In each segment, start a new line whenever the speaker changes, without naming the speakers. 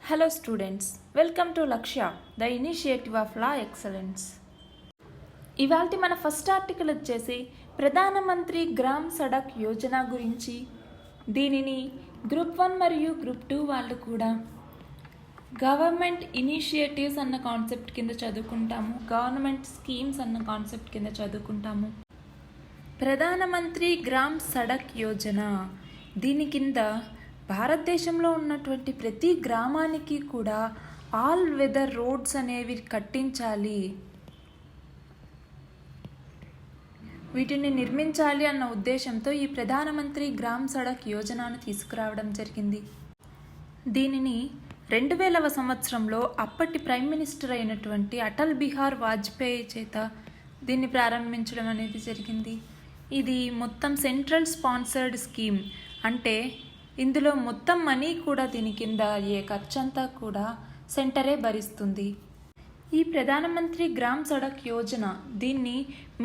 Hello students, welcome to Lakshya, the initiative of law excellence. ఇవాల్టి మన first article వచ్చేసి ప్రధానమంత్రి గ్రామ్ సడక్ యోజన గురించి. దీనిని గ్రూప్ 1 మరియు గ్రూప్ 2 వాళ్ళు కూడా గవర్నమెంట్ ఇనిషియేటివ్స్ అన్న కాన్సెప్ట్ కింద చదువుకుంటాము, గవర్నమెంట్ స్కీమ్స్ అన్న కాన్సెప్ట్ కింద చదువుకుంటాము. ప్రధానమంత్రి గ్రామ్ సడక్ యోజన దీని కింద భారతదేశంలో ఉన్నటువంటి ప్రతి గ్రామానికి కూడా ఆల్ వెదర్ రోడ్స్ అనేవి కట్టించాలి, వీటిని నిర్మించాలి అన్న ఉద్దేశంతో ఈ ప్రధానమంత్రి గ్రామ్ సడక్ యోజనను తీసుకురావడం జరిగింది. దీనిని 2000వ సంవత్సరంలో అప్పటి ప్రైమ్ మినిస్టర్ అయినటువంటి అటల్ బిహార్ వాజ్పేయి చేత దీన్ని ప్రారంభించడం అనేది జరిగింది. ఇది మొత్తం సెంట్రల్ స్పాన్సర్డ్ స్కీమ్, అంటే ఇందులో మొత్తం మనీ కూడా దీని కింద అయ్యే ఖర్చంతా కూడా సెంటరే భరిస్తుంది. ఈ ప్రధానమంత్రి గ్రామ్ సడక్ యోజన దీన్ని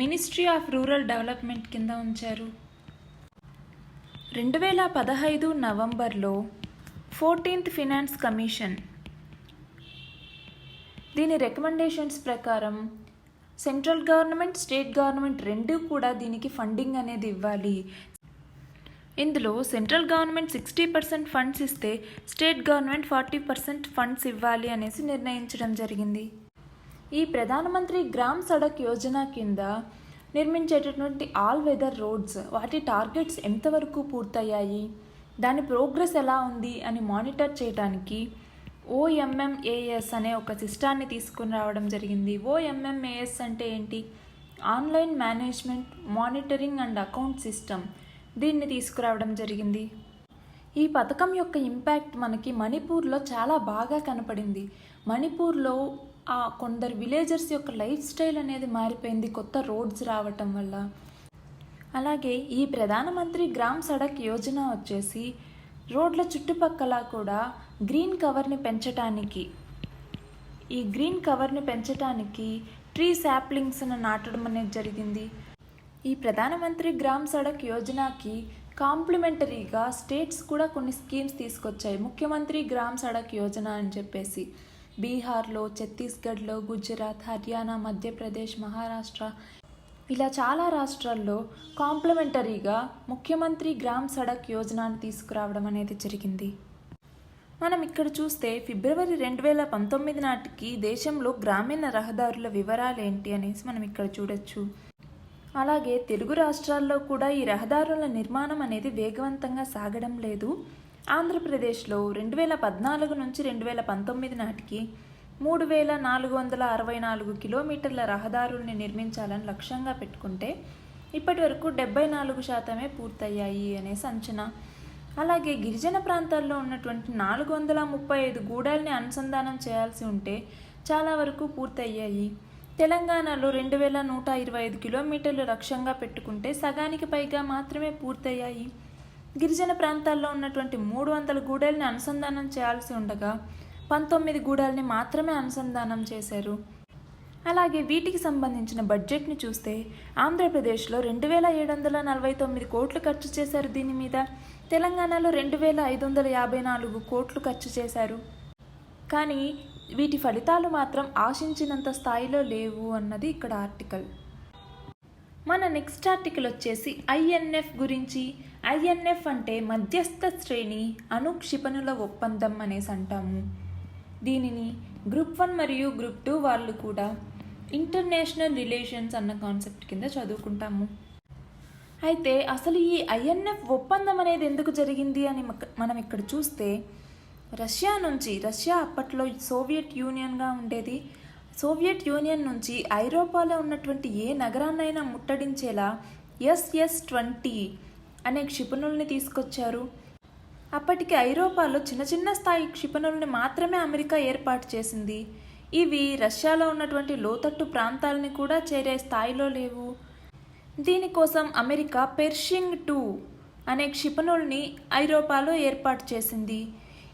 మినిస్ట్రీ ఆఫ్ రూరల్ డెవలప్మెంట్ కింద ఉంచారు. 2015 నవంబర్లో 14th ఫినాన్స్ కమిషన్ దీని రికమెండేషన్స్ ప్రకారం సెంట్రల్ గవర్నమెంట్, స్టేట్ గవర్నమెంట్ రెండూ కూడా దీనికి ఫండింగ్ అనేది ఇవ్వాలి. ఇందులో సెంట్రల్ గవర్నమెంట్ 60% ఫండ్స్ ఇస్తే స్టేట్ గవర్నమెంట్ 40% ఫండ్స్ ఇవ్వాలి అనేసి నిర్ణయించడం జరిగింది. ఈ ప్రధానమంత్రి గ్రామ్ సడక్ యోజన కింద నిర్మించేటటువంటి ఆల్ వెదర్ రోడ్స్ వాటి టార్గెట్స్ ఎంతవరకు పూర్తయ్యాయి, దాని ప్రోగ్రెస్ ఎలా ఉంది అని మానిటర్ చేయడానికి OMMAS అనే ఒక సిస్టాన్ని తీసుకుని రావడం జరిగింది. OMMAS అంటే ఏంటి? Online management monitoring and account system. దీన్ని తీసుకురావడం జరిగింది. ఈ పథకం యొక్క ఇంపాక్ట్ మనకి మణిపూర్లో చాలా బాగా కనపడింది. మణిపూర్లో కొందరు విలేజర్స్ యొక్క లైఫ్ స్టైల్ అనేది మారిపోయింది కొత్త రోడ్స్ రావటం వల్ల. అలాగే ఈ ప్రధానమంత్రి గ్రామ్ సడక్ యోజన వచ్చేసి రోడ్ల చుట్టుపక్కల కూడా గ్రీన్ కవర్ని పెంచటానికి, ఈ గ్రీన్ కవర్ని పెంచటానికి ట్రీ శాప్లింగ్స్ను నాటడం అనేది జరిగింది. ఈ ప్రధానమంత్రి గ్రామ్ సడక్ యోజనకి కాంప్లిమెంటరీగా స్టేట్స్ కూడా కొన్ని స్కీమ్స్ తీసుకొచ్చాయి. ముఖ్యమంత్రి గ్రామ్ సడక్ యోజన అని చెప్పేసి బీహార్లో, ఛత్తీస్గఢ్లో, గుజరాత్, హర్యానా, మధ్యప్రదేశ్, మహారాష్ట్ర ఇలా చాలా రాష్ట్రాల్లో కాంప్లిమెంటరీగా ముఖ్యమంత్రి గ్రామ్ సడక్ యోజనను తీసుకురావడం అనేది జరిగింది. మనం ఇక్కడ చూస్తే ఫిబ్రవరి 2019 నాటికి దేశంలో గ్రామీణ రహదారుల వివరాలు ఏంటి అనేసి మనం ఇక్కడ చూడొచ్చు. అలాగే తెలుగు రాష్ట్రాల్లో కూడా ఈ రహదారుల నిర్మాణం అనేది వేగవంతంగా సాగడం లేదు. ఆంధ్రప్రదేశ్లో 2014 నుంచి 2019 నాటికి 3464 కిలోమీటర్ల రహదారుల్ని నిర్మించాలని లక్ష్యంగా పెట్టుకుంటే ఇప్పటి వరకు 74% పూర్తయ్యాయి అనేసి అంచనా. అలాగే గిరిజన ప్రాంతాల్లో ఉన్నటువంటి 435 గూడాల్ని అనుసంధానం చేయాల్సి ఉంటే చాలా వరకు పూర్తయ్యాయి. తెలంగాణలో 2125 కిలోమీటర్లు లక్ష్యంగా పెట్టుకుంటే సగానికి పైగా మాత్రమే పూర్తయ్యాయి. గిరిజన ప్రాంతాల్లో ఉన్నటువంటి 300 గూడాల్ని అనుసంధానం చేయాల్సి ఉండగా 19 గూడాల్ని మాత్రమే అనుసంధానం చేశారు. అలాగే వీటికి సంబంధించిన బడ్జెట్ని చూస్తే ఆంధ్రప్రదేశ్లో 2749 కోట్లు ఖర్చు చేశారు దీని మీద, తెలంగాణలో 2554 కోట్లు ఖర్చు చేశారు. కానీ వీటి ఫలితాలు మాత్రం ఆశించినంత స్థాయిలో లేవు అన్నది ఇక్కడ ఆర్టికల్. మన నెక్స్ట్ ఆర్టికల్ వచ్చేసి INF గురించి. INF అంటే మధ్యస్థ శ్రేణి అణుక్షిపణుల ఒప్పందం అనేసి అంటాము. దీనిని గ్రూప్ 1 మరియు గ్రూప్ 2 వాళ్ళు కూడా ఇంటర్నేషనల్ రిలేషన్స్ అన్న కాన్సెప్ట్ కింద చదువుకుంటాము. అయితే అసలు ఈ INF ఒప్పందం అనేది ఎందుకు జరిగింది అని మనం ఇక్కడ చూస్తే రష్యా అప్పట్లో సోవియట్ యూనియన్గా ఉండేది. సోవియట్ యూనియన్ నుంచి ఐరోపాలో ఉన్నటువంటి ఏ నగరాన్నైనా ముట్టడించేలా SS-20 అనే క్షిపణుల్ని తీసుకొచ్చారు. అప్పటికి ఐరోపాలో చిన్న చిన్న స్థాయి క్షిపణుల్ని మాత్రమే అమెరికా ఏర్పాటు చేసింది. ఇవి రష్యాలో ఉన్నటువంటి లోతట్టు ప్రాంతాలని కూడా చేరే స్థాయిలో లేవు. దీనికోసం అమెరికా పెర్షింగ్ 2 అనే క్షిపణుల్ని ఐరోపాలో ఏర్పాటు చేసింది.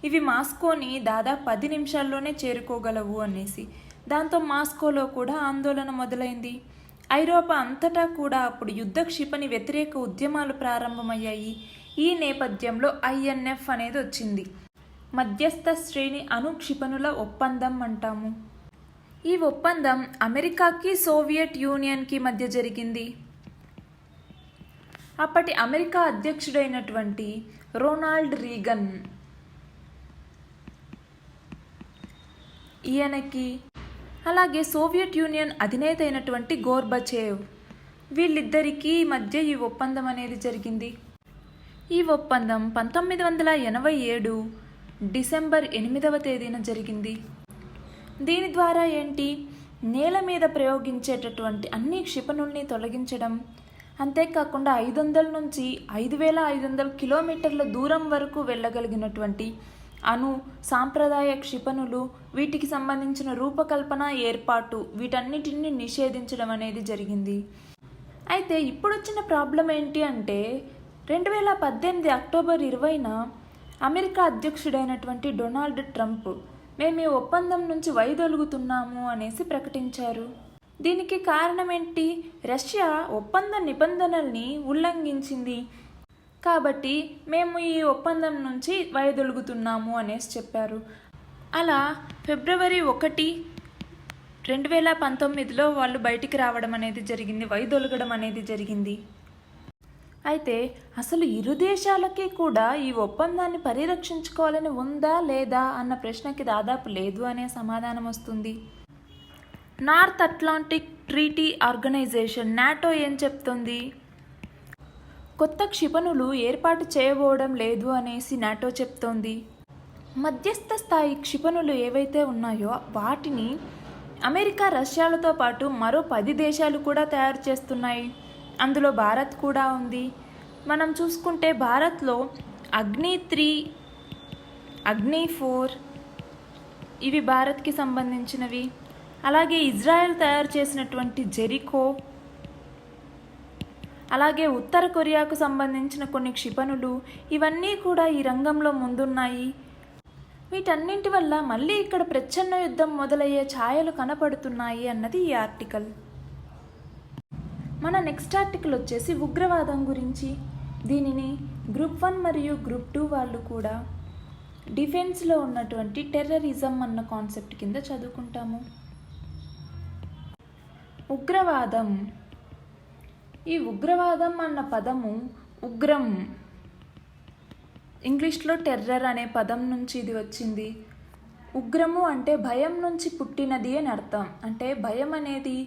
ఇవి మాస్కోని దాదాపు 10 నిమిషాల్లోనే చేరుకోగలవు అనేసి. దాంతో మాస్కోలో కూడా ఆందోళన మొదలైంది. ఐరోపా అంతటా కూడా అప్పుడు యుద్ధ క్షిపణి వ్యతిరేక ఉద్యమాలు ప్రారంభమయ్యాయి. ఈ నేపథ్యంలో INF అనేది వచ్చింది. మధ్యస్థ శ్రేణి అణు క్షిపణుల ఒప్పందం అంటాము. ఈ ఒప్పందం అమెరికాకి సోవియట్ యూనియన్కి మధ్య జరిగింది. అప్పటి అమెరికా అధ్యక్షుడైనటువంటి రొనాల్డ్ రీగన్ ఈయనకి, అలాగే సోవియట్ యూనియన్ అధినేత అయినటువంటి గోర్బచేవ్, వీళ్ళిద్దరికీ మధ్య ఈ ఒప్పందం అనేది జరిగింది. ఈ ఒప్పందం 1987 డిసెంబర్ 8వ తేదీన జరిగింది. దీని ద్వారా ఏంటి, నేల మీద ప్రయోగించేటటువంటి అన్ని క్షిపణుల్ని తొలగించడం, అంతేకాకుండా 500 నుంచి 5500 కిలోమీటర్ల దూరం వరకు వెళ్ళగలిగినటువంటి సాంప్రదాయ క్షిపణులు, వీటికి సంబంధించిన రూపకల్పన, ఏర్పాటు, వీటన్నిటిని నిషేధించడం అనేది జరిగింది. అయితే ఇప్పుడు వచ్చిన ప్రాబ్లం ఏంటి అంటే 2018 అక్టోబర్ 20న అమెరికా అధ్యక్షుడైనటువంటి డొనాల్డ్ ట్రంప్ మేము ఈ ఒప్పందం నుంచి వైదొలుగుతున్నాము అనేసి ప్రకటించారు. దీనికి కారణం ఏంటి, రష్యా ఒప్పంద నిబంధనల్ని ఉల్లంఘించింది కాబట్టి మేము ఈ ఒప్పందం నుంచి వైదొలుగుతున్నాము అనేసి చెప్పారు. అలా ఫిబ్రవరి 1, 2019లో వాళ్ళు బయటికి రావడం అనేది జరిగింది, వైదొలగడం అనేది జరిగింది. అయితే అసలు ఇరు దేశాలకి కూడా ఈ ఒప్పందాన్ని పరిరక్షించుకోవాలని ఉందా లేదా అన్న ప్రశ్నకి దాదాపు లేదు అనే సమాధానం వస్తుంది. North Atlantic Treaty Organization NATO ఏం చెప్తుంది, కొత్త క్షిపణులు ఏర్పాటు చేయబోవడం లేదు అనేసి నాటో చెప్తోంది. మధ్యస్థ స్థాయి క్షిపణులు ఏవైతే ఉన్నాయో వాటిని అమెరికా, రష్యాలతో పాటు మరో 10 దేశాలు కూడా తయారు చేస్తున్నాయి. అందులో భారత్ కూడా ఉంది. మనం చూసుకుంటే భారత్లో అగ్ని-3, అగ్ని-4 ఇవి భారత్కి సంబంధించినవి. అలాగే ఇజ్రాయెల్ తయారు చేసినటువంటి జెరికో, అలాగే ఉత్తర కొరియాకు సంబంధించిన కొన్ని క్షిపణులు, ఇవన్నీ కూడా ఈ రంగంలో ముందున్నాయి. వీటన్నింటి వల్ల మళ్ళీ ఇక్కడ ప్రచ్ఛన్న యుద్ధం మొదలయ్యే ఛాయలు కనపడుతున్నాయి అన్నది ఈ ఆర్టికల్. మన నెక్స్ట్ ఆర్టికల్ వచ్చేసి ఉగ్రవాదం గురించి. దీనిని గ్రూప్ 1 మరియు గ్రూప్ 2 వాళ్ళు కూడా డిఫెన్స్లో ఉన్నటువంటి టెర్రరిజం అన్న కాన్సెప్ట్ కింద చదువుకుంటాము. ఉగ్రవాదం, ఈ ఉగ్రవాదం అన్న పదము ఉగ్రం, ఇంగ్లీష్లో టెర్రర్ అనే పదం నుంచి ఇది వచ్చింది. ఉగ్రము అంటే భయం నుంచి పుట్టినది అని అర్థం. అంటే భయం అనేది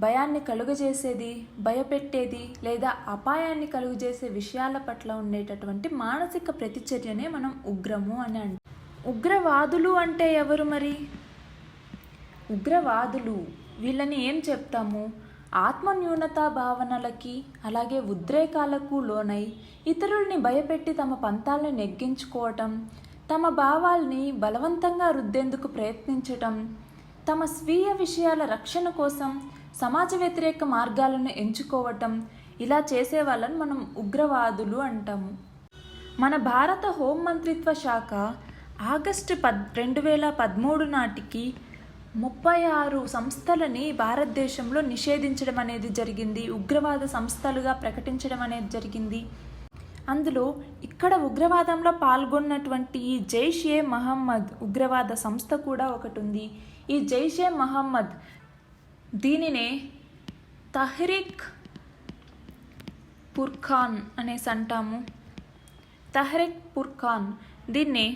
భయాన్ని కలుగజేసేది, భయపెట్టేది లేదా అపాయాన్ని కలుగజేసే విషయాల పట్ల ఉండేటటువంటి మానసిక ప్రతిచర్యనే మనం ఉగ్రము అని అంటాం. ఉగ్రవాదులు అంటే ఎవరు మరి? ఉగ్రవాదులు వీళ్ళని ఏం చెప్తాము, ఆత్మన్యూనతా భావనలకి అలాగే ఉద్రేకాలకు లోనై ఇతరుల్ని భయపెట్టి తమ పంతాల్ని నెగ్గించుకోవటం, తమ భావాల్ని బలవంతంగా రుద్దేందుకు ప్రయత్నించటం, తమ స్వీయ విషయాల రక్షణ కోసం సమాజ వ్యతిరేక మార్గాలను ఎంచుకోవటం, ఇలా చేసే వాళ్ళని మనం ఉగ్రవాదులు అంటాము. మన భారత హోంమంత్రిత్వ శాఖ ఆగస్టు 2013 నాటికి 36 సంస్థలని భారతదేశంలో నిషేధించడం అనేది జరిగింది, ఉగ్రవాద సంస్థలుగా ప్రకటించడం అనేది జరిగింది. అందులో ఇక్కడ ఉగ్రవాదంలో పాల్గొన్నటువంటి ఈ జైషే మహమ్మద్ ఉగ్రవాద సంస్థ కూడా ఒకటి ఉంది. ఈ జైషే మహమ్మద్ దీనినే తహ్రీక్ ఫుర్ఖాన్ అనేసి అంటాము. తహ్రీక్ ఫుర్ఖాన్, దీన్నే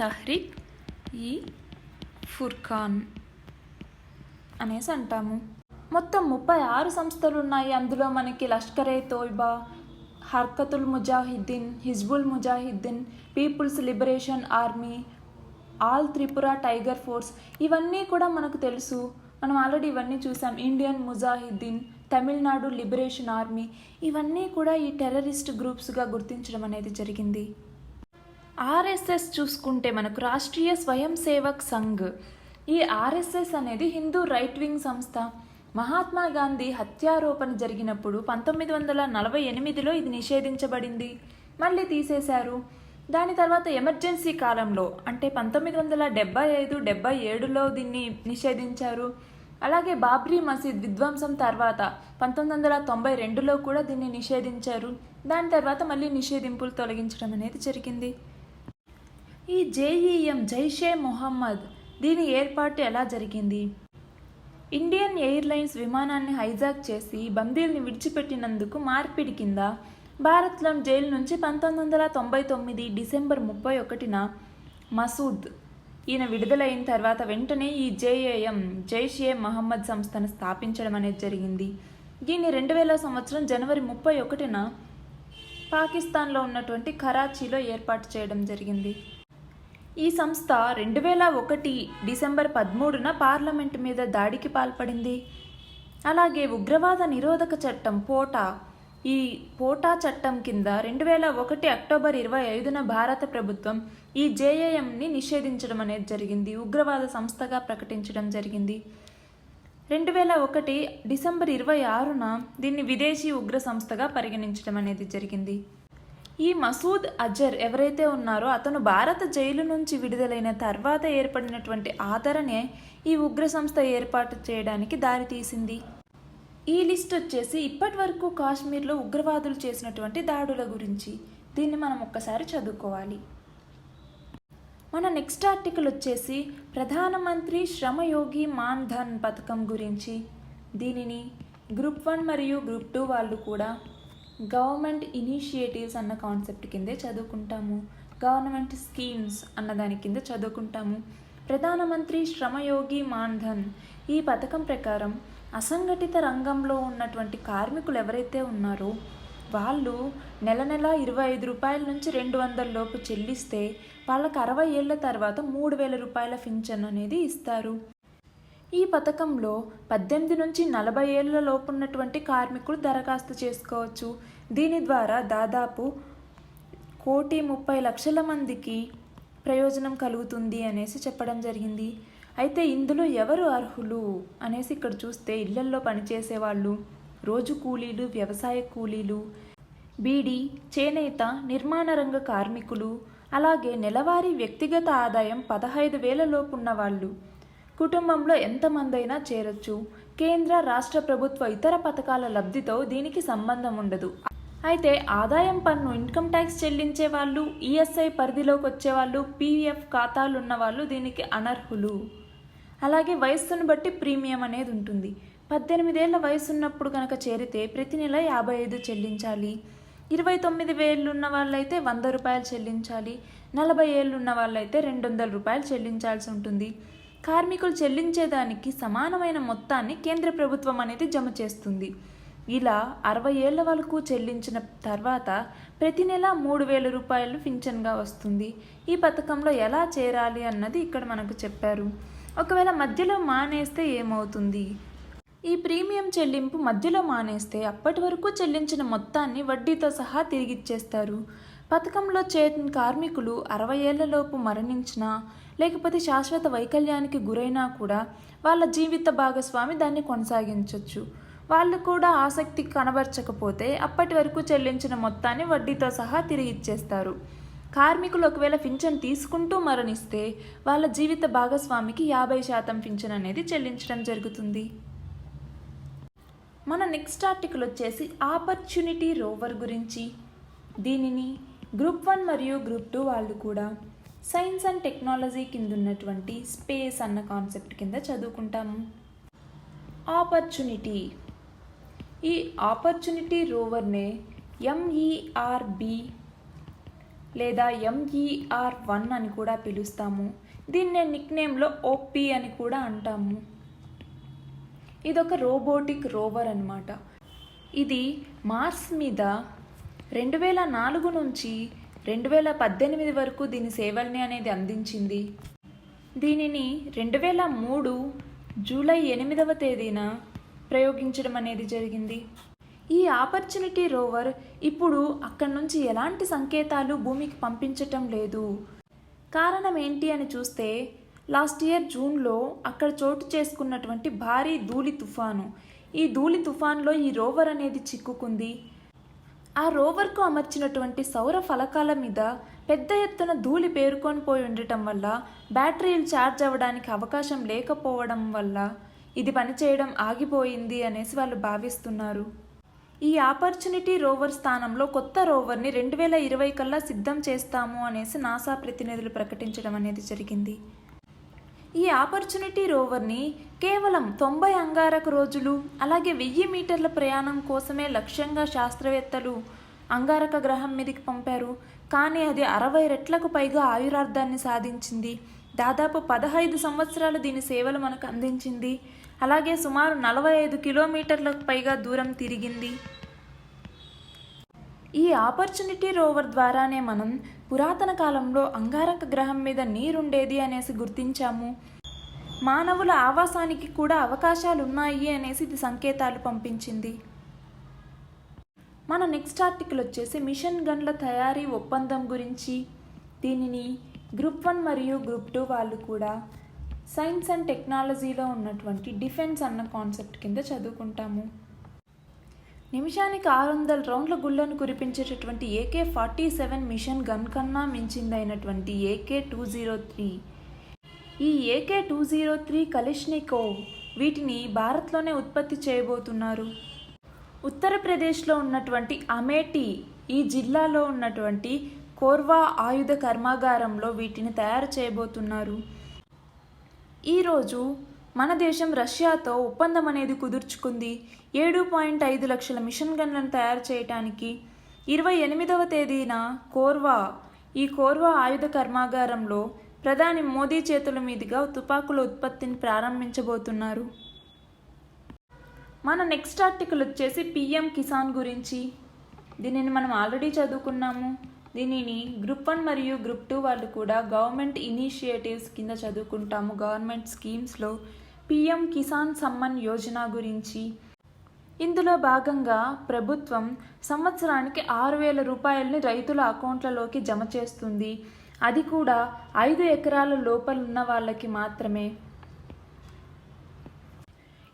తహ్రీక్ ఈ ఫుర్ఖాన్ అనేసి అంటాము. మొత్తం 36 సంస్థలు ఉన్నాయి. అందులో మనకి Lashkar-e Taiba, Harkat-ul Mujahideen, Hizbul Mujahideen, People's Liberation Army, All Tripura Tiger Force, ఇవన్నీ కూడా మనకు తెలుసు. మనం ఆల్రెడీ ఇవన్నీ చూసాం. Indian Mujahideen, Tamil Nadu Liberation Army, ఇవన్నీ కూడా ఈ టెర్రరిస్ట్ గ్రూప్స్గా గుర్తించడం అనేది జరిగింది. ఆర్ఎస్ఎస్ చూసుకుంటే మనకు రాష్ట్రీయ స్వయం సేవక్ సంఘ్, ఈ ఆర్ఎస్ఎస్ అనేది హిందూ రైట్ వింగ్ సంస్థ. మహాత్మా గాంధీ హత్యారోపణ జరిగినప్పుడు 1948లో ఇది నిషేధించబడింది, మళ్ళీ తీసేశారు. దాని తర్వాత ఎమర్జెన్సీ కాలంలో అంటే 1975-77లో దీన్ని నిషేధించారు. అలాగే బాబ్రీ మసీద్ విధ్వంసం తర్వాత 1992లో కూడా దీన్ని నిషేధించారు. దాని తర్వాత మళ్ళీ నిషేధింపులు తొలగించడం అనేది జరిగింది. ఈ జేఈఎం జైషే మొహమ్మద్ దీని ఏర్పాటు ఎలా జరిగింది? ఇండియన్ ఎయిర్లైన్స్ విమానాన్ని హైజాక్ చేసి బందీల్ని విడిచిపెట్టినందుకు మార్పిడి కింద భారత్లోని జైలు నుంచి 1999 డిసెంబర్ 31న మసూద్ ఈయన విడుదలైన తర్వాత వెంటనే ఈ జేఏఎం జైషే మహమ్మద్ సంస్థను స్థాపించడం అనేది జరిగింది. దీన్ని 2000 సంవత్సరం జనవరి 31న పాకిస్తాన్లో ఉన్నటువంటి కరాచీలో ఏర్పాటు చేయడం జరిగింది. ఈ సంస్థ 2001 డిసెంబర్ 13న పార్లమెంటు మీద దాడికి పాల్పడింది. అలాగే ఉగ్రవాద నిరోధక చట్టం ఈ పోటా చట్టం కింద 2001 అక్టోబర్ 25న భారత ప్రభుత్వం ఈ జేఏఎంని నిషేధించడం అనేది జరిగింది, ఉగ్రవాద సంస్థగా ప్రకటించడం జరిగింది. 2001 డిసెంబర్ 26న దీన్ని విదేశీ ఉగ్ర సంస్థగా పరిగణించడం అనేది జరిగింది. ఈ మసూద్ అజర్ ఎవరైతే ఉన్నారో అతను భారత జైలు నుంచి విడుదలైన తర్వాత ఏర్పడినటువంటి ఆదరణే ఈ ఉగ్ర సంస్థ ఏర్పాటు చేయడానికి దారితీసింది. ఈ లిస్ట్ వచ్చేసి ఇప్పటి వరకు కాశ్మీర్లో ఉగ్రవాదులు చేసినటువంటి దాడుల గురించి. దీన్ని మనం ఒక్కసారి చదువుకోవాలి. మన నెక్స్ట్ ఆర్టికల్ వచ్చేసి ప్రధానమంత్రి శ్రమయోగి మాన్ ధన్ పథకం గురించి. దీనిని గ్రూప్ 1 మరియు గ్రూప్ 2 వాళ్ళు కూడా గవర్నమెంట్ ఇనిషియేటివ్స్ అన్న కాన్సెప్ట్ కిందే చదువుకుంటాము, గవర్నమెంట్ స్కీమ్స్ అన్న దాని కింద చదువుకుంటాము. ప్రధానమంత్రి శ్రమయోగి మాన్ ధన్ ఈ పథకం ప్రకారం అసంఘటిత రంగంలో ఉన్నటువంటి కార్మికులు ఎవరైతే ఉన్నారో వాళ్ళు నెల 25 రూపాయల నుంచి 200 లోపు చెల్లిస్తే వాళ్ళకి 60 ఏళ్ల తర్వాత 3000 రూపాయల పింఛన్ అనేది ఇస్తారు. ఈ పథకంలో 18 నుంచి 40 ఏళ్ల లోపు ఉన్నటువంటి కార్మికులు దరఖాస్తు చేసుకోవచ్చు. దీని ద్వారా దాదాపు 1,30,00,000 మందికి ప్రయోజనం కలుగుతుంది అనేసి చెప్పడం జరిగింది. అయితే ఇందులో ఎవరు అర్హులు అనేసి ఇక్కడ చూస్తే ఇళ్లల్లో పనిచేసేవాళ్ళు, రోజు కూలీలు, వ్యవసాయ కూలీలు, బీడీ, చేనేత, నిర్మాణ రంగ కార్మికులు, అలాగే నెలవారీ వ్యక్తిగత ఆదాయం 15,000 లోపు ఉన్నవాళ్ళు, కుటుంబంలో ఎంతమందైనా చేరొచ్చు. కేంద్ర రాష్ట్ర ప్రభుత్వ ఇతర పథకాల లబ్ధితో దీనికి సంబంధం ఉండదు. అయితే ఆదాయం పన్ను ఇన్కమ్ ట్యాక్స్ చెల్లించే వాళ్ళు, ఈఎస్ఐ పరిధిలోకి వచ్చేవాళ్ళు, పీఎఫ్ ఖాతాలు ఉన్న వాళ్ళు దీనికి అనర్హులు. అలాగే వయస్సును బట్టి ప్రీమియం అనేది ఉంటుంది. 18 ఏళ్ల వయసు ఉన్నప్పుడు కనుక చేరితే ప్రతి నెల 55 చెల్లించాలి. 29 ఏళ్ళు ఉన్న వాళ్ళైతే 100 రూపాయలు చెల్లించాలి. 40 ఏళ్ళు ఉన్న వాళ్ళైతే 200 రూపాయలు చెల్లించాల్సి ఉంటుంది. కార్మికులు చెల్లించేదానికి సమానమైన మొత్తాన్ని కేంద్ర ప్రభుత్వం అనేది జమ చేస్తుంది. ఇలా 60 ఏళ్ల వరకు చెల్లించిన తర్వాత ప్రతి నెల 3,000 రూపాయలు పింఛన్గా వస్తుంది. ఈ పథకంలో ఎలా చేరాలి అన్నది ఇక్కడ మనకు చెప్పారు. ఒకవేళ మధ్యలో మానేస్తే ఏమవుతుంది? ఈ ప్రీమియం చెల్లింపు మధ్యలో మానేస్తే అప్పటి వరకు చెల్లించిన మొత్తాన్ని వడ్డీతో సహా తిరిగిచ్చేస్తారు. పథకంలో చేరిన కార్మికులు 60 ఏళ్లలోపు మరణించినా లేకపోతే శాశ్వత వైకల్యానికి గురైనా కూడా వాళ్ళ జీవిత భాగస్వామి దాన్ని కొనసాగించవచ్చు. వాళ్ళు కూడా ఆసక్తి కనబరచకపోతే అప్పటి వరకు చెల్లించిన మొత్తాన్ని వడ్డీతో సహా తిరిగి ఇచ్చేస్తారు. కార్మికులు ఒకవేళ పింఛన్ తీసుకుంటూ మరణిస్తే వాళ్ళ జీవిత భాగస్వామికి 50% పింఛన్ అనేది చెల్లించడం జరుగుతుంది. మన నెక్స్ట్ ఆర్టికల్ వచ్చేసి ఆపర్చునిటీ రోవర్ గురించి. దీనిని గ్రూప్ 1 మరియు గ్రూప్ 2 వాళ్ళు కూడా సైన్స్ అండ్ టెక్నాలజీ కింద ఉన్నటువంటి స్పేస్ అన్న కాన్సెప్ట్ కింద చదువుకుంటాము. ఈ ఆపర్చునిటీ రోవర్నే MERB లేదా MER-1 అని కూడా పిలుస్తాము. దీన్నే నిక్నేమ్లో OP అని కూడా అంటాము. ఇదొక రోబోటిక్ రోవర్ అన్నమాట. ఇది మార్స్ మీద 2004 నుంచి 2018 వరకు దీని సేవల్ని అనేది అందించింది. దీనిని 2003 జూలై 8వ తేదీన ప్రయోగించడం అనేది జరిగింది. ఈ ఆపర్చునిటీ రోవర్ ఇప్పుడు అక్కడి నుంచి ఎలాంటి సంకేతాలు భూమికి పంపించటం లేదు. కారణం ఏంటి అని చూస్తే లాస్ట్ ఇయర్ జూన్లో అక్కడ చోటు చేసుకున్నటువంటి భారీ ధూళి తుఫాను. ఈ ధూళి తుఫాన్లో ఈ రోవర్ అనేది చిక్కుకుంది. ఆ రోవర్కు అమర్చినటువంటి సౌర ఫలకాల మీద పెద్ద ఎత్తున ధూళి పేరుకొని పోయి ఉండటం వల్ల బ్యాటరీలు ఛార్జ్ అవ్వడానికి అవకాశం లేకపోవడం వల్ల ఇది పనిచేయడం ఆగిపోయింది అనేసి వాళ్ళు భావిస్తున్నారు. ఈ ఆపర్చునిటీ రోవర్ స్థానంలో కొత్త రోవర్ని 2020 కల్లా సిద్ధం చేస్తాము అనేసి నాసా ప్రతినిధులు ప్రకటించడం అనేది జరిగింది. ఈ ఆపర్చునిటీ రోవర్ని కేవలం 90 అంగారక రోజులు అలాగే 1000 మీటర్ల ప్రయాణం కోసమే లక్ష్యంగా శాస్త్రవేత్తలు అంగారక గ్రహం మీదకి పంపారు. కానీ అది 60 రెట్లకు పైగా ఆయురార్థాన్ని సాధించింది. దాదాపు 15 సంవత్సరాలు దీని సేవలు మనకు అందించింది. అలాగే సుమారు 45 కిలోమీటర్లకు పైగా దూరం తిరిగింది. ఈ ఆపర్చునిటీ రోవర్ ద్వారానే మనం పురాతన కాలంలో అంగారక గ్రహం మీద నీరుండేది అనేసి గుర్తించాము. మానవుల ఆవాసానికి కూడా అవకాశాలు ఉన్నాయి అనేసి ఇది సంకేతాలు పంపించింది. మన నెక్స్ట్ ఆర్టికల్ వచ్చేసి మిషన్ గన్ల తయారీ ఒప్పందం గురించి. దీనిని గ్రూప్ 1 మరియు గ్రూప్ 2 వాళ్ళు కూడా సైన్స్ అండ్ టెక్నాలజీలో ఉన్నటువంటి డిఫెన్స్ అన్న కాన్సెప్ట్ కింద చదువుకుంటాము. నిమిషానికి 600 రౌండ్ల గుళ్లను కురిపించేటటువంటి AK-47 మిషన్ గన్ కన్నా మించిందైనటువంటి AK-203. ఈ AK-203 కలిష్నికోవ్ వీటిని భారత్లోనే ఉత్పత్తి చేయబోతున్నారు. ఉత్తరప్రదేశ్లో ఉన్నటువంటి అమేఠీ ఈ జిల్లాలో ఉన్నటువంటి కోర్వా ఆయుధ కర్మాగారంలో వీటిని తయారు చేయబోతున్నారు. ఈరోజు మన దేశం రష్యాతో ఒప్పందం అనేది కుదుర్చుకుంది. 7.5 లక్షల మిషన్ గన్లను తయారు చేయడానికి 28వ తేదీన ఈ కోర్వా ఆయుధ కర్మాగారంలో ప్రధాని మోదీ చేతుల మీదుగా తుపాకుల ఉత్పత్తిని ప్రారంభించబోతున్నారు. మన నెక్స్ట్ ఆర్టికల్ వచ్చేసి PM కిసాన్ గురించి. దీనిని మనం ఆల్రెడీ చదువుకున్నాము. దీనిని గ్రూప్ 1 మరియు గ్రూప్ 2 వాళ్ళు కూడా గవర్నమెంట్ ఇనిషియేటివ్స్ కింద చదువుకుంటాము. గవర్నమెంట్ స్కీమ్స్లో PM కిసాన్ సమ్మన్ యోజన గురించి. ఇందులో భాగంగా ప్రభుత్వం సంవత్సరానికి 6,000 రూపాయలని రైతుల అకౌంట్లలోకి జమ చేస్తుంది. అది కూడా 5 ఎకరాల లోపలున్న వాళ్ళకి మాత్రమే.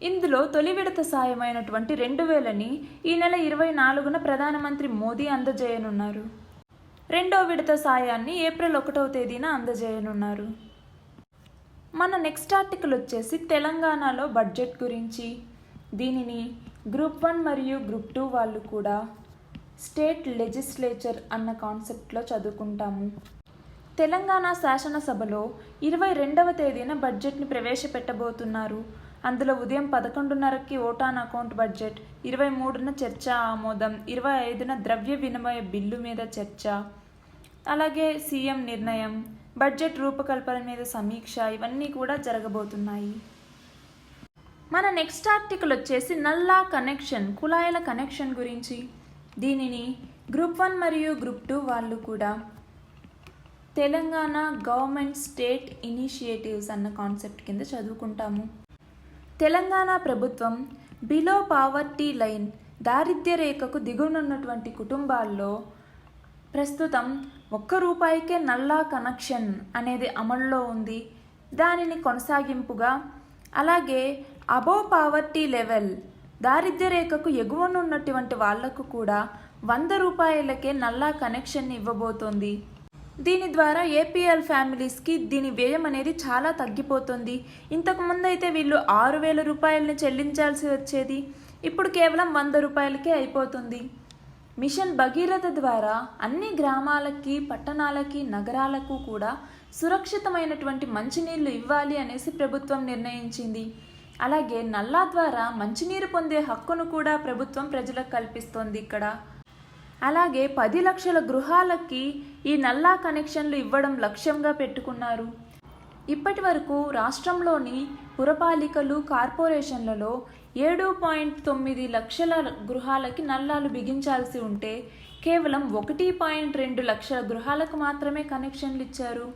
ఇందులో తొలి విడత సాయమైనటువంటి 2,000ని ఈ నెల 24న ప్రధానమంత్రి మోదీ అందజేయనున్నారు. రెండో విడత సాయాన్ని ఏప్రిల్ 1వ తేదీన అందజేయనున్నారు. మన నెక్స్ట్ ఆర్టికల్ వచ్చేసి తెలంగాణలో బడ్జెట్ గురించి. దీనిని గ్రూప్ 1 మరియు గ్రూప్ 2 వాళ్ళు కూడా స్టేట్ లెజిస్లేచర్ అన్న కాన్సెప్ట్లో చదువుకుంటాము. తెలంగాణ శాసనసభలో 22వ తేదీన బడ్జెట్ని ప్రవేశపెట్టబోతున్నారు. అందులో ఉదయం 11:30కి ఓట్ ఆన్ అకౌంట్ బడ్జెట్, 23న చర్చ ఆమోదం, 25న ద్రవ్య వినిమయ బిల్లు మీద చర్చ, అలాగే సీఎం నిర్ణయం, బడ్జెట్ రూపకల్పన మీద సమీక్ష ఇవన్నీ కూడా జరగబోతున్నాయి. మన నెక్స్ట్ ఆర్టికల్ వచ్చేసి నల్లా కనెక్షన్ కుళాయిల కనెక్షన్ గురించి. దీనిని గ్రూప్ 1 మరియు గ్రూప్ 2 వాళ్ళు కూడా తెలంగాణ గవర్నమెంట్ స్టేట్ ఇనిషియేటివ్స్ అన్న కాన్సెప్ట్ కింద చదువుకుంటాము. తెలంగాణ ప్రభుత్వం బిలో పావర్టీ లైన్ దారిద్ర్య రేఖకు దిగువనున్నటువంటి కుటుంబాల్లో ప్రస్తుతం ₹1కే నల్లా కనెక్షన్ అనేది అమల్లో ఉంది. దానిని కొనసాగింపుగా అలాగే అబోవ్ పావర్టీ లెవెల్ దారిద్ర్య రేఖకు ఎగువనున్నటువంటి వాళ్లకు కూడా ₹100కే నల్లా కనెక్షన్ ఇవ్వబోతోంది. దీని ద్వారా ఏపీఎల్ ఫ్యామిలీస్కి దీని వ్యయం అనేది చాలా తగ్గిపోతుంది. ఇంతకుముందు అయితే వీళ్ళు 6,000 రూపాయలని చెల్లించాల్సి వచ్చేది. ఇప్పుడు కేవలం ₹100కే అయిపోతుంది. మిషన్ భగీరథ ద్వారా అన్ని గ్రామాలకి, పట్టణాలకి, నగరాలకు కూడా సురక్షితమైనటువంటి మంచినీళ్లు ఇవ్వాలి అనేసి ప్రభుత్వం నిర్ణయించింది. అలాగే నల్లా ద్వారా మంచినీరు పొందే హక్కును కూడా ప్రభుత్వం ప్రజలకు కల్పిస్తోంది ఇక్కడ. అలాగే 10 లక్షల గృహాలకి ఈ నల్లా కనెక్షన్లు ఇవ్వడం లక్ష్యంగా పెట్టుకున్నారు. ఇప్పటి వరకు రాష్ట్రంలోని పురపాలికలు, కార్పొరేషన్లలో 7.9 లక్షల గృహాలకి నల్లాలు బిగించాల్సి ఉంటే కేవలం 1.2 లక్షల గృహాలకు మాత్రమే కనెక్షన్లు ఇచ్చారు.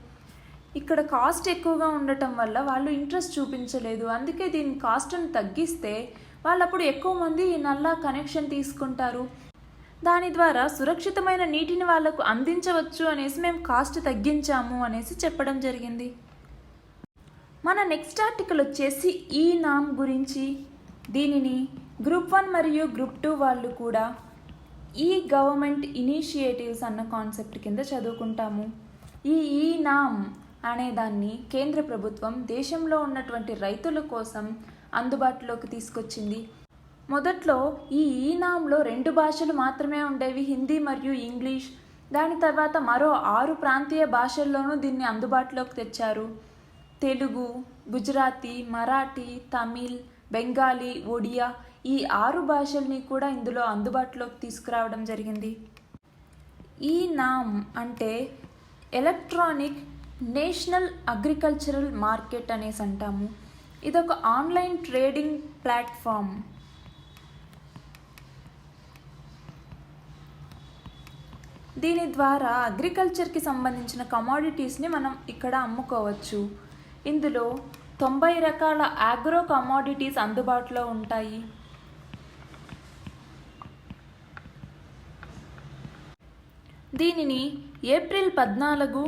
ఇక్కడ కాస్ట్ ఎక్కువగా ఉండటం వల్ల వాళ్ళు ఇంట్రెస్ట్ చూపించలేదు. అందుకే దీని కాస్ట్ను తగ్గిస్తే వాళ్ళప్పుడు ఎక్కువ మంది ఈ నల్లా కనెక్షన్ తీసుకుంటారు. దాని ద్వారా సురక్షితమైన నీటిని వాళ్లకు అందించవచ్చు అనేసి మేము కాస్ట్ తగ్గించాము అనేసి చెప్పడం జరిగింది. మన నెక్స్ట్ ఆర్టికల్ వచ్చేసి ఈ నామ్ గురించి. దీనిని గ్రూప్ 1 మరియు గ్రూప్ 2 వాళ్ళు కూడా ఈ గవర్నమెంట్ ఇనిషియేటివ్స్ అన్న కాన్సెప్ట్ కింద చదువుకుంటాము. ఈ నామ్ అనేదాన్ని కేంద్ర ప్రభుత్వం దేశంలో ఉన్నటువంటి రైతుల కోసం అందుబాటులోకి తీసుకొచ్చింది. మొదట్లో ఈ ఈనాంలో 2 భాషలు మాత్రమే ఉండేవి, హిందీ మరియు ఇంగ్లీష్. దాని తర్వాత మరో 6 ప్రాంతీయ భాషల్లోనూ దీన్ని అందుబాటులోకి తెచ్చారు. తెలుగు, గుజరాతీ, మరాఠీ, తమిళ్, బెంగాలీ, ఒడియా ఈ 6 భాషల్ని కూడా ఇందులో అందుబాటులోకి తీసుకురావడం జరిగింది. ఈ నామ్ అంటే ఎలక్ట్రానిక్ నేషనల్ అగ్రికల్చరల్ మార్కెట్ అనేసి అంటాము. ఇదొక ఆన్లైన్ ట్రేడింగ్ ప్లాట్ఫామ్. దీని ద్వారా అగ్రికల్చర్కి సంబంధించిన కమోడిటీస్ని మనం ఇక్కడ అమ్ముకోవచ్చు. ఇందులో 90 రకాల ఆగ్రో కమోడిటీస్ అందుబాటులో ఉంటాయి. దీనిని ఏప్రిల్ 14,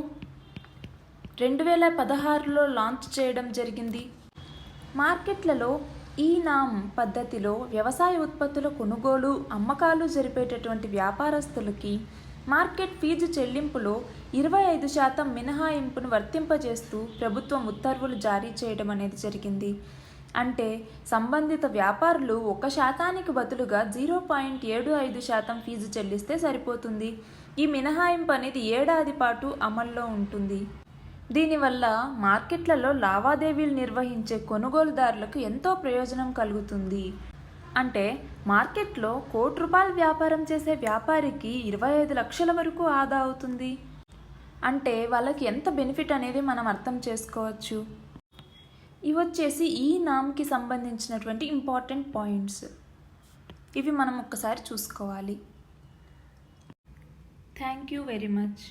2016లో లాంచ్ చేయడం జరిగింది. మార్కెట్లలో ఈ నామ్ పద్ధతిలో వ్యవసాయ ఉత్పత్తుల కొనుగోలు, అమ్మకాలు జరిపేటటువంటి వ్యాపారస్తులకి మార్కెట్ ఫీజు చెల్లింపులో 25% మినహాయింపును వర్తింపజేస్తూ ప్రభుత్వం ఉత్తర్వులు జారీ చేయడం అనేది జరిగింది. అంటే సంబంధిత వ్యాపారులు 1% బదులుగా 0.75% ఫీజు చెల్లిస్తే సరిపోతుంది. ఈ మినహాయింపు అనేది ఏడాది పాటు అమల్లో ఉంటుంది. దీనివల్ల మార్కెట్లలో లావాదేవీలు నిర్వహించే కొనుగోలుదారులకు ఎంతో ప్రయోజనం కలుగుతుంది. అంటే మార్కెట్లో ₹1,00,00,000 వ్యాపారం చేసే వ్యాపారికి 25 లక్షల వరకు ఆదా అవుతుంది. అంటే వాళ్ళకి ఎంత బెనిఫిట్ అనేది మనం అర్థం చేసుకోవచ్చు. ఇవి వచ్చేసి ఈ నామ్కి సంబంధించినటువంటి ఇంపార్టెంట్ పాయింట్స్. ఇవి మనం ఒక్కసారి చూసుకోవాలి. Thank you very much.